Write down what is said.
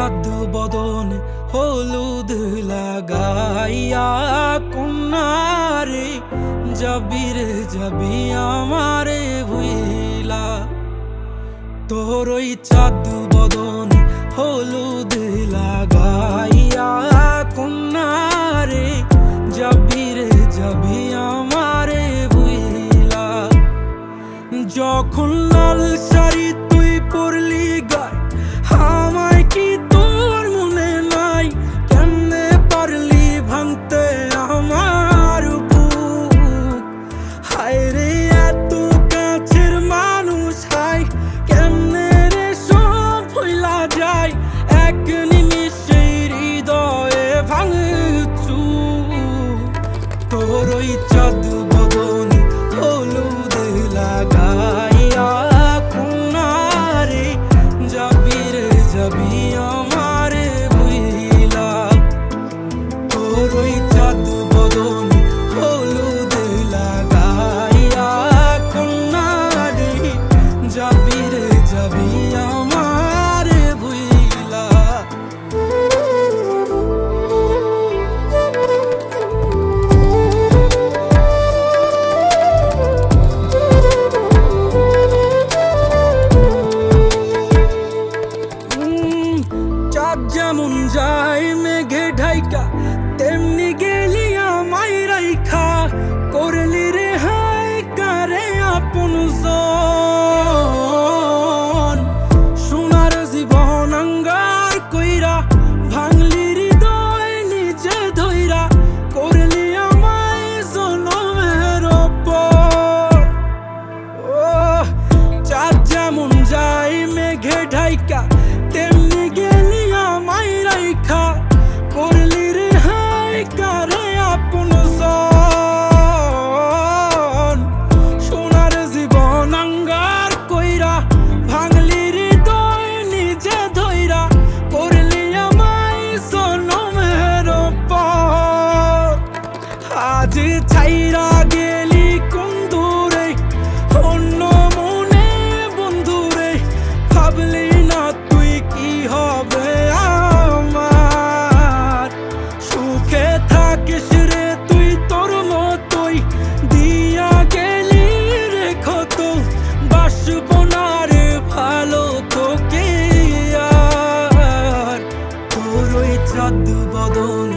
চাঁদ বদন হলুদ লাগাইয়া কন্যারে যাবি রে যাবি আমারে ভুইলা। তোর ওই চাঁদ বদন হলুদ লাগাইয়া কন্যারে যাবি রে যাবি আমারে ভুইলা। যখন লাল শাড়ি তুই পরলি গায় আমায় কি তোর মনে নাই? কেমনে পারলি ভাঙতে আমার বুক? হায় রে এত কাছের মানুষ, হায় কেমনে রে সব ভুইলা যায় এক নিমিষে হৃদয়ে ভাঙচু। তোর ওই চাঁদ বদন হলুদ লাগাইয়া কন্যারে যাবি রে যাবি আমারে ভুইলা। তোর ওই চাঁদ বদন হলুদ লাগাইয়া কন্যারে যাবি রে যাবি আমারে ভুইলা। চাঁদ যেমন যায় মেঘে ঢাইকা তেমনি গেলি আমায় রাইখা, করলি রে হায় কারে আপন জন। সোনার জীবন আঙ্গার কইরা ভাঙলি হৃদয় নিজে ধইরা, করলি আমায় জনমের ওপর। ও চাঁদ যেমন যায় মেঘে ঢাইকা তেমনি গেলি আমায় রাইখা, করলি রে হায় কারে আপন জন। সোনার জীবন আঙ্গার কইরা ভাঙলি হৃদয় নিজে ধইরা, করলি আমায় জনমের ওপর। আজ ছাইরা গেলি কোন দূরে অন্য মনে বন্ধুরে, ভাবলি না তুই কি হবে আমার? সুখে থাকিস রে তুই তোর মতোই, দিয়া গেলি রে ক্ষত, বাসব না রে ভালো তোকে আর। তোর ওই চাঁদ বদন